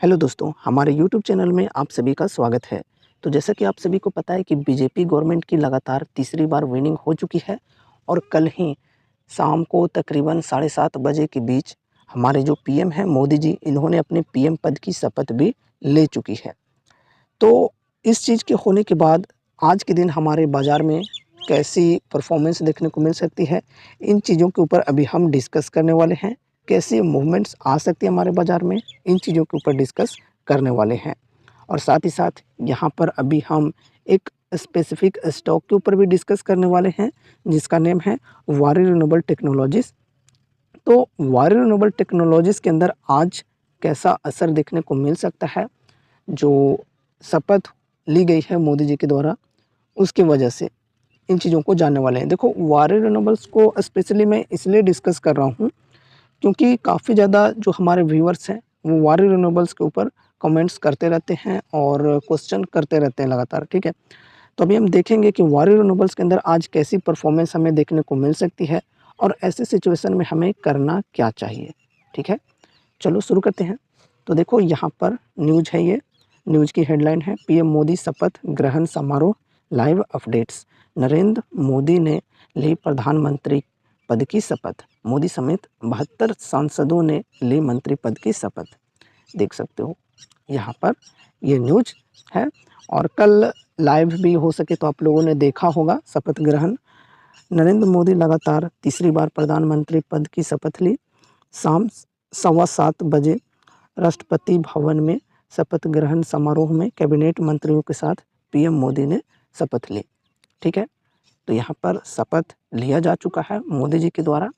Hello दोस्तों, हमारे YouTube channel में आप सभी का स्वागत है। तो जैसा कि आप सभी को पता है कि बीजेपी गवर्नमेंट की लगातार तीसरी बार विनिंग हो चुकी है और कल ही शाम को तकरीबन 7:30 बजे के बीच हमारे जो पीएम हैं मोदी जी, इन्होंने अपने पीएम पद की शपथ भी ले चुकी है। तो इस चीज़ के होने के बाद आज के दिन हमारे बाज़ार में कैसी परफ़ॉर्मेंस देखने को मिल सकती है, इन चीज़ों के ऊपर अभी हम डिस्कस करने वाले हैं। कैसी मूवमेंट्स आ सकती है हमारे बाज़ार में, इन चीज़ों के ऊपर डिस्कस करने वाले हैं। और साथ ही साथ यहाँ पर अभी हम एक स्पेसिफ़िक स्टॉक के ऊपर भी डिस्कस करने वाले हैं, जिसका नेम है वारी रिन्यूएबल टेक्नोलॉजीज़। तो वारी रिन्यूएबल टेक्नोलॉजीज़ के अंदर आज कैसा असर देखने को मिल सकता है, जो शपथ ली गई है मोदी जी के द्वारा, उसकी वजह से इन चीज़ों को जानने वाले हैं। देखो, वारी रिन्यूएबल्स को स्पेशली मैं इसलिए डिस्कस कर रहा हूँ क्योंकि काफ़ी ज़्यादा जो हमारे व्यूअर्स हैं वो वारी रिन्यूएबल्स के ऊपर कमेंट्स करते रहते हैं और क्वेश्चन करते रहते हैं लगातार, ठीक है? तो अभी हम देखेंगे कि वारी रिन्यूएबल्स के अंदर आज कैसी परफॉर्मेंस हमें देखने को मिल सकती है और ऐसे सिचुएशन में हमें करना क्या चाहिए, ठीक है? चलो शुरू करते हैं। तो देखो, यहाँ पर न्यूज़ है, ये न्यूज़ की हेडलाइन है पीएम मोदी शपथ ग्रहण समारोह लाइव अपडेट्स। नरेंद्र मोदी ने ली प्रधानमंत्री पद की शपथ। मोदी समेत 72 सांसदों ने ली मंत्री पद की शपथ। देख सकते हो यहाँ पर ये न्यूज़ है। और कल लाइव भी हो सके तो आप लोगों ने देखा होगा शपथ ग्रहण। नरेंद्र मोदी लगातार तीसरी बार प्रधानमंत्री पद की शपथ ली। शाम 7:15 बजे राष्ट्रपति भवन में शपथ ग्रहण समारोह में कैबिनेट मंत्रियों के साथ पीएम मोदी ने शपथ ली, ठीक है? तो यहाँ पर शपथ लिया जा चुका है मोदी जी के द्वारा।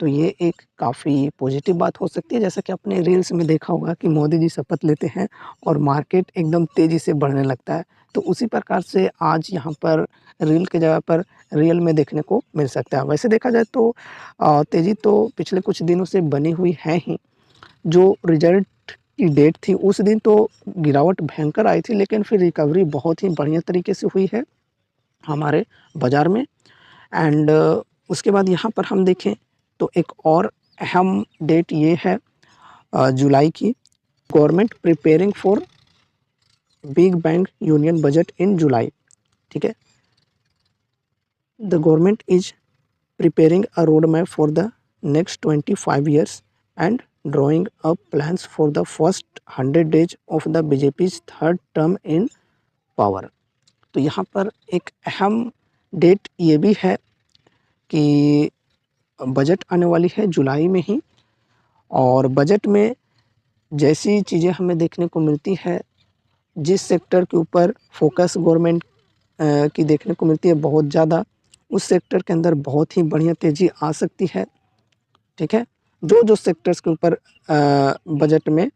तो ये एक काफ़ी पॉजिटिव बात हो सकती है, जैसा कि आपने रील्स में देखा होगा कि मोदी जी शपथ लेते हैं और मार्केट एकदम तेज़ी से बढ़ने लगता है। तो उसी प्रकार से आज यहाँ पर रील की जगह पर रियल में देखने को मिल सकता है। वैसे देखा जाए तो तेज़ी तो पिछले कुछ दिनों से बनी हुई है ही। जो रिज़ल्ट की डेट थी उस दिन तो गिरावट भयंकर आई थी, लेकिन फिर रिकवरी बहुत ही बढ़िया तरीके से हुई है हमारे बाज़ार में। एंड उसके बाद यहाँ पर हम देखें तो एक और अहम डेट ये है जुलाई की। Government preparing for big bank union budget in July, ठीक है? The government is preparing a roadmap for the next 25 years and drawing up plans for the first 100 days of the BJP's third term in power। तो यहाँ पर एक अहम date ये भी है कि बजट आने वाली है जुलाई में ही। और बजट में जैसी चीज़ें हमें देखने को मिलती है, जिस सेक्टर के ऊपर फोकस गवर्नमेंट की देखने को मिलती है बहुत ज़्यादा, उस सेक्टर के अंदर बहुत ही बढ़िया तेज़ी आ सकती है, ठीक है? जो सेक्टर्स के ऊपर बजट में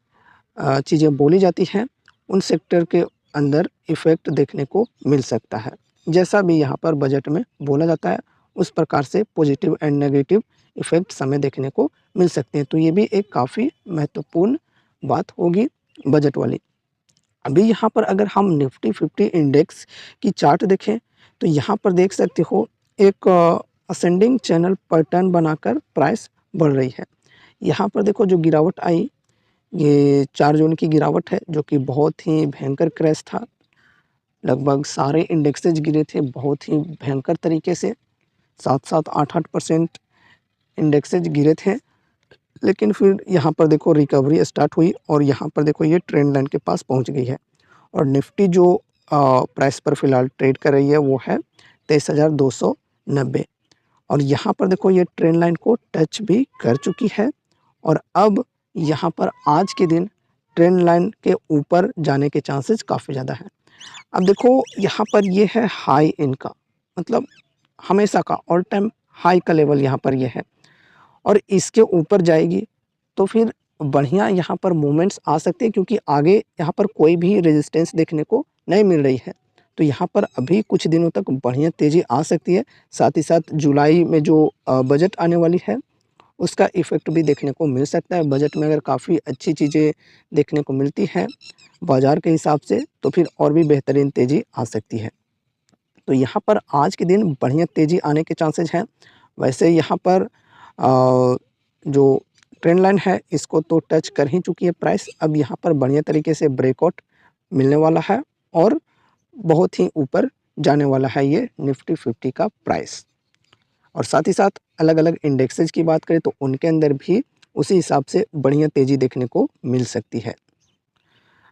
चीज़ें बोली जाती हैं, उन सेक्टर के अंदर इफ़ेक्ट देखने को मिल सकता है। जैसा भी यहाँ पर बजट में बोला जाता है, उस प्रकार से पॉजिटिव एंड नेगेटिव इफ़ेक्ट्स हमें देखने को मिल सकते हैं। तो ये भी एक काफ़ी महत्वपूर्ण बात होगी बजट वाली। अभी यहाँ पर अगर हम निफ्टी 50 इंडेक्स की चार्ट देखें, तो यहाँ पर देख सकते हो एक असेंडिंग चैनल पैटर्न बनाकर प्राइस बढ़ रही है। यहाँ पर देखो जो गिरावट आई, ये 4 जून की गिरावट है, जो कि बहुत ही भयंकर क्रैश था। लगभग सारे इंडेक्सेज गिरे थे बहुत ही भयंकर तरीके से। 7-7, 8-8% इंडेक्सेज गिरे थे। लेकिन फिर यहाँ पर देखो रिकवरी स्टार्ट हुई और यहाँ पर देखो ये ट्रेंड लाइन के पास पहुँच गई है। और निफ्टी जो प्राइस पर फ़िलहाल ट्रेड कर रही है वो है 23,290। और यहाँ पर देखो ये ट्रेंड लाइन को टच भी कर चुकी है और अब यहाँ पर आज के दिन ट्रेंड लाइन के ऊपर जाने के चांसेस काफ़ी ज़्यादा हैं। अब देखो यहाँ पर ये है हाई इनका, मतलब हमेशा का ऑल टाइम हाई का लेवल यहाँ पर ये है और इसके ऊपर जाएगी तो फिर बढ़िया यहाँ पर मूवमेंट्स आ सकते हैं, क्योंकि आगे यहाँ पर कोई भी रेजिस्टेंस देखने को नहीं मिल रही है। तो यहाँ पर अभी कुछ दिनों तक बढ़िया तेज़ी आ सकती है। साथ ही साथ जुलाई में जो बजट आने वाली है उसका इफ़ेक्ट भी देखने को मिल सकता है। बजट में अगर काफ़ी अच्छी चीज़ें देखने को मिलती हैं बाज़ार के हिसाब से, तो फिर और भी बेहतरीन तेज़ी आ सकती है। तो यहाँ पर आज के दिन बढ़िया तेज़ी आने के चांसेस हैं। वैसे यहाँ पर जो ट्रेंड लाइन है इसको तो टच कर ही चुकी है प्राइस। अब यहाँ पर बढ़िया तरीके से ब्रेकआउट मिलने वाला है और बहुत ही ऊपर जाने वाला है ये निफ्टी 50 का प्राइस। और साथ ही साथ अलग-अलग इंडेक्सेज की बात करें तो उनके अंदर भी उसी हिसाब से बढ़िया तेज़ी देखने को मिल सकती है।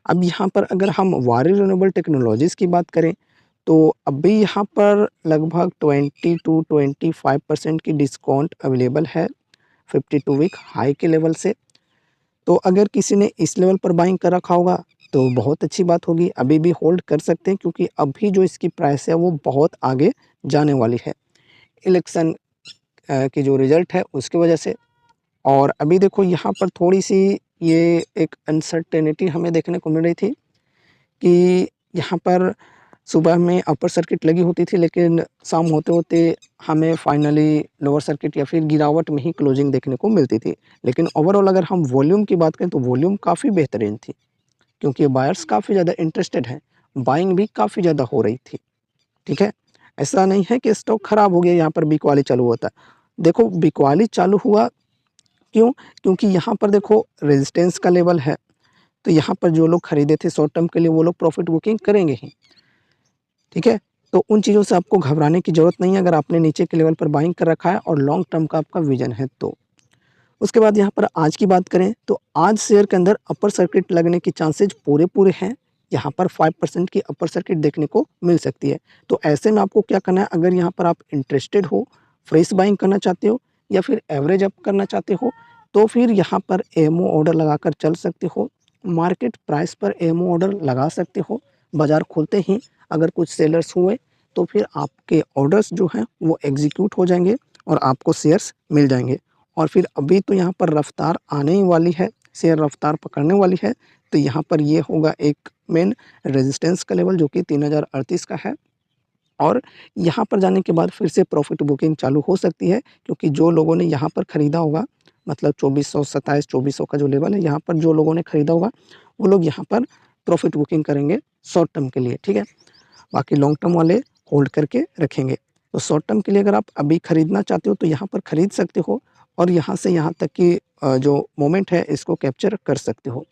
अब यहाँ पर अगर हम वारी रिन्यूएबल टेक्नोलॉजीज़ की बात करें तो अभी यहाँ पर लगभग 20 टू 25% की डिस्काउंट अवेलेबल है 52 वीक हाई के लेवल से। तो अगर किसी ने इस लेवल पर बाइंग कर रखा होगा तो बहुत अच्छी बात होगी, अभी भी होल्ड कर सकते हैं क्योंकि अभी जो इसकी प्राइस है वो बहुत आगे जाने वाली है इलेक्शन की जो रिज़ल्ट है उसकी वजह से। और अभी देखो यहाँ पर थोड़ी-सी ये एक अनसर्टेनिटी हमें देखने को मिल रही थी कि यहाँ पर सुबह में अपर सर्किट लगी होती थी लेकिन शाम होते-होते हमें फाइनली लोअर सर्किट या फिर गिरावट में ही क्लोजिंग देखने को मिलती थी। लेकिन ओवरऑल अगर हम वॉल्यूम की बात करें तो वॉल्यूम काफ़ी बेहतरीन थी क्योंकि बायर्स काफ़ी ज़्यादा इंटरेस्टेड हैं, बाइंग भी काफ़ी ज़्यादा हो रही थी, ठीक है? ऐसा नहीं है कि स्टॉक खराब हो गया यहाँ पर बिकवाली चालू हुआ था। देखो बिकवाली चालू हुआ क्यों? क्योंकि यहाँ पर देखो रेजिस्टेंस का लेवल है, तो यहाँ पर जो लोग खरीदे थे शॉर्ट टर्म के लिए वो लोग प्रॉफिट बुकिंग करेंगे ही, ठीक है? तो उन चीज़ों से आपको घबराने की ज़रूरत नहीं है अगर आपने नीचे के लेवल पर बाइंग कर रखा है और लॉन्ग टर्म का आपका विज़न है तो। उसके बाद यहाँ पर आज की बात करें तो आज शेयर के अंदर अपर सर्किट लगने की चांसेज़ पूरे-पूरे हैं। यहाँ पर 5% की अपर सर्किट देखने को मिल सकती है। तो ऐसे में आपको क्या करना है अगर यहाँ पर आप इंटरेस्टेड हो, फ्रेश बाइंग करना चाहते हो या फिर एवरेज अप करना चाहते हो, तो फिर यहाँ पर एमओ ऑर्डर लगाकर चल सकते हो। मार्केट प्राइस पर एमओ ऑर्डर लगा सकते हो। बाज़ार खुलते ही अगर कुछ सेलर्स हुए तो फिर आपके ऑर्डर्स जो हैं वो एग्ज़ीक्यूट हो जाएँगे और आपको शेयर्स मिल जाएँगे। और फिर अभी तो यहाँ पर रफ़्तार आने ही वाली है, शेयर रफ़्तार पकड़ने वाली है, तो यहाँ पर ये होगा एक मेन रेजिस्टेंस का लेवल जो कि 3038 का है। और यहाँ पर जाने के बाद फिर से प्रॉफिट बुकिंग चालू हो सकती है क्योंकि जो लोगों ने यहाँ पर ख़रीदा होगा मतलब 2427-2400 का जो लेवल है यहाँ पर जो लोगों ने ख़रीदा होगा, वो लोग यहाँ पर प्रॉफिट बुकिंग करेंगे शॉर्ट टर्म के लिए, ठीक है? बाकी लॉन्ग टर्म वाले होल्ड करके रखेंगे। तो शॉर्ट टर्म के लिए अगर आप अभी खरीदना चाहते हो तो यहाँ पर खरीद सकते हो और यहाँ से यहाँ तक की जो मोमेंट है इसको कैप्चर कर सकते हो।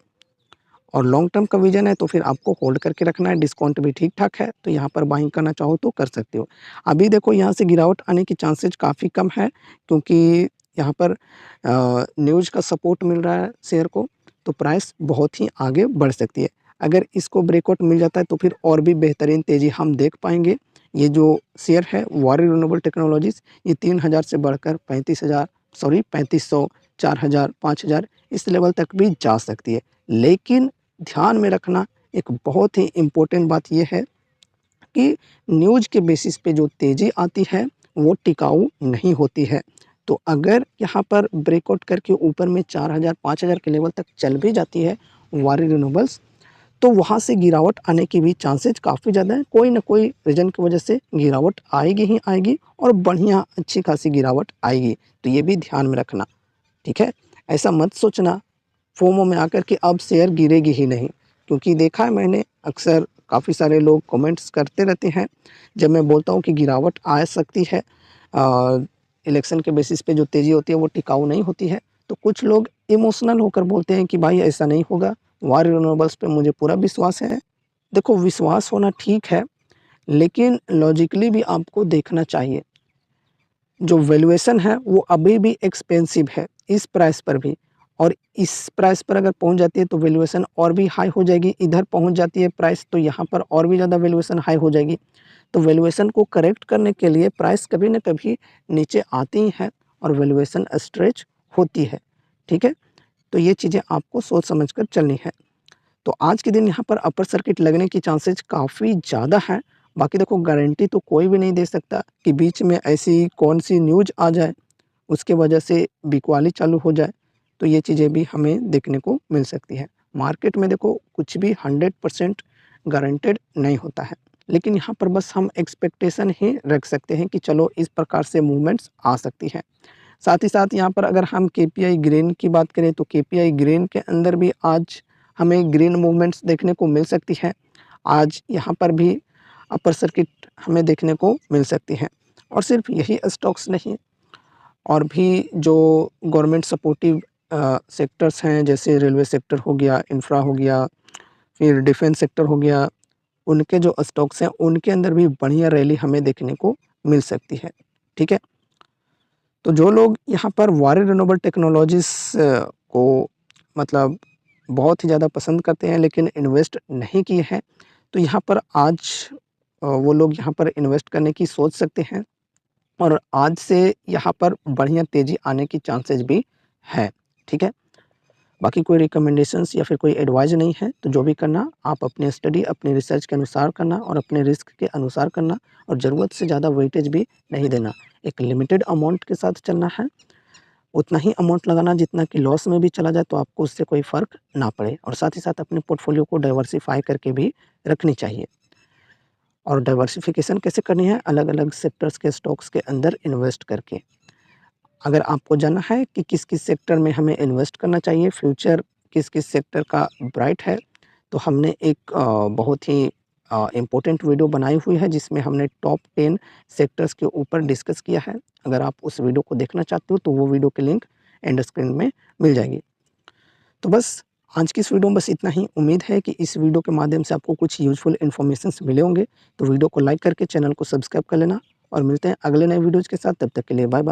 और लॉन्ग टर्म का विज़न है तो फिर आपको होल्ड करके रखना है, डिस्काउंट भी ठीक-ठाक है, तो यहाँ पर बाइंग करना चाहो तो कर सकते हो। अभी देखो यहाँ से गिरावट आने की चांसेज़ काफ़ी कम है क्योंकि यहाँ पर न्यूज़ का सपोर्ट मिल रहा है शेयर को, तो प्राइस बहुत ही आगे बढ़ सकती है। अगर इसको ब्रेकआउट मिल जाता है तो फिर और भी बेहतरीन तेज़ी हम देख पाएँगे। ये जो शेयर है वारी रिन्यूएबल टेक्नोलॉजीज़ ये 3000 से बढ़कर 3500, 4000, 5000 इस लेवल तक भी जा सकती है। लेकिन ध्यान में रखना एक बहुत ही इम्पोर्टेंट बात ये है कि न्यूज़ के बेसिस पे जो तेज़ी आती है वो टिकाऊ नहीं होती है। तो अगर यहाँ पर ब्रेकआउट करके ऊपर में 4000 5000 के लेवल तक चल भी जाती है वारी रिन्यूएबल्स तो वहाँ से गिरावट आने की भी चांसेस काफ़ी ज़्यादा है। कोई ना कोई रीज़न की वजह से गिरावट आएगी ही आएगी और बढ़िया अच्छी खासी गिरावट आएगी। तो ये भी ध्यान में रखना, ठीक है? ऐसा मत सोचना फोमो में आकर कि अब शेयर गिरेगी ही नहीं, क्योंकि देखा है मैंने अक्सर काफ़ी सारे लोग कमेंट्स करते रहते हैं, जब मैं बोलता हूँ कि गिरावट आ सकती है इलेक्शन के बेसिस पे जो तेज़ी होती है वो टिकाऊ नहीं होती है, तो कुछ लोग इमोशनल होकर बोलते हैं कि भाई ऐसा नहीं होगा, वारी रिन्यूएबल्स पे मुझे पूरा विश्वास है। देखो विश्वास होना ठीक है, लेकिन लॉजिकली भी आपको देखना चाहिए। जो वैल्यूएशन है वो अभी भी एक्सपेंसिव है इस प्राइस पर भी और इस प्राइस पर अगर पहुंच जाती है तो वैल्यूएशन और भी हाई हो जाएगी। इधर पहुंच जाती है प्राइस तो यहाँ पर और भी ज़्यादा वैल्यूएशन हाई हो जाएगी। तो वैल्यूएशन को करेक्ट करने के लिए प्राइस कभी न कभी नीचे आती ही है और वैल्यूएशन स्ट्रेच होती है, ठीक है? तो ये चीज़ें आपको सोच समझ कर चलनी है। तो आज के दिन यहाँ पर अपर सर्किट लगने की चांसेस काफ़ी ज़्यादा हैं। बाकी देखो गारंटी तो कोई भी नहीं दे सकता कि बीच में ऐसी कौन-सी न्यूज़ आ जाए, उसके वजह से बिकवाली चालू हो जाए, तो ये चीज़ें भी हमें देखने को मिल सकती हैं। मार्केट में देखो कुछ भी 100% गारंटेड नहीं होता है, लेकिन यहाँ पर बस हम एक्सपेक्टेशन ही रख सकते हैं कि चलो इस प्रकार से मूवमेंट्स आ सकती हैं। साथ ही साथ यहाँ पर अगर हम केपीआई ग्रीन की बात करें तो केपीआई ग्रीन के अंदर भी आज हमें ग्रीन मूवमेंट्स देखने को मिल सकती है। आज यहाँ पर भी अपर सर्किट हमें देखने को मिल सकती हैं और सिर्फ यही स्टॉक्स नहीं और भी जो गवर्नमेंट सपोर्टिव सेक्टर्स हैं, जैसे रेलवे सेक्टर हो गया, इंफ्रा हो गया, फिर डिफेंस सेक्टर हो गया, उनके जो स्टॉक्स हैं, उनके अंदर भी बढ़िया रैली हमें देखने को मिल सकती है, ठीक है। तो जो लोग यहाँ पर वारी रिन्यूएबल टेक्नोलॉजीज़ को मतलब बहुत ही ज़्यादा पसंद करते हैं, लेकिन इन्वेस्ट नहीं किए हैं, तो यहाँ पर आज वो लोग यहाँ पर इन्वेस्ट करने की सोच सकते हैं और आज से यहाँ पर बढ़िया तेज़ी आने की चांसेस भी हैं, ठीक है। बाकी कोई रिकमेंडेशंस या फिर कोई एडवाइस नहीं है, तो जो भी करना आप अपनी स्टडी, अपनी रिसर्च के अनुसार करना और अपने रिस्क के अनुसार करना और ज़रूरत से ज़्यादा वेटेज भी नहीं देना। एक लिमिटेड अमाउंट के साथ चलना है, उतना ही अमाउंट लगाना जितना कि लॉस में भी चला जाए तो आपको उससे कोई फ़र्क ना पड़े और साथ ही साथ अपने पोर्टफोलियो को डाइवर्सिफ़ाई करके भी रखनी चाहिए। और डाइवर्सिफ़िकेशन कैसे करनी है? अलग-अलग सेक्टर्स के स्टॉक्स के अंदर इन्वेस्ट करके। अगर आपको जानना है कि किस-किस सेक्टर में हमें इन्वेस्ट करना चाहिए, फ्यूचर किस-किस सेक्टर का ब्राइट है, तो हमने एक बहुत ही इम्पोर्टेंट वीडियो बनाई हुई है जिसमें हमने टॉप 10 सेक्टर्स के ऊपर डिस्कस किया है। अगर आप उस वीडियो को देखना चाहते हो तो वो वीडियो की लिंक एंड स्क्रीन में मिल जाएगी। तो बस आज की इस वीडियो में बस इतना ही। उम्मीद है कि इस वीडियो के माध्यम से आपको कुछ यूज़फुल इन्फॉर्मेशंस मिले होंगे। तो वीडियो को लाइक करके चैनल को सब्सक्राइब कर लेना और मिलते हैं अगले नए वीडियोज़ के साथ। तब तक के लिए बाय बाय।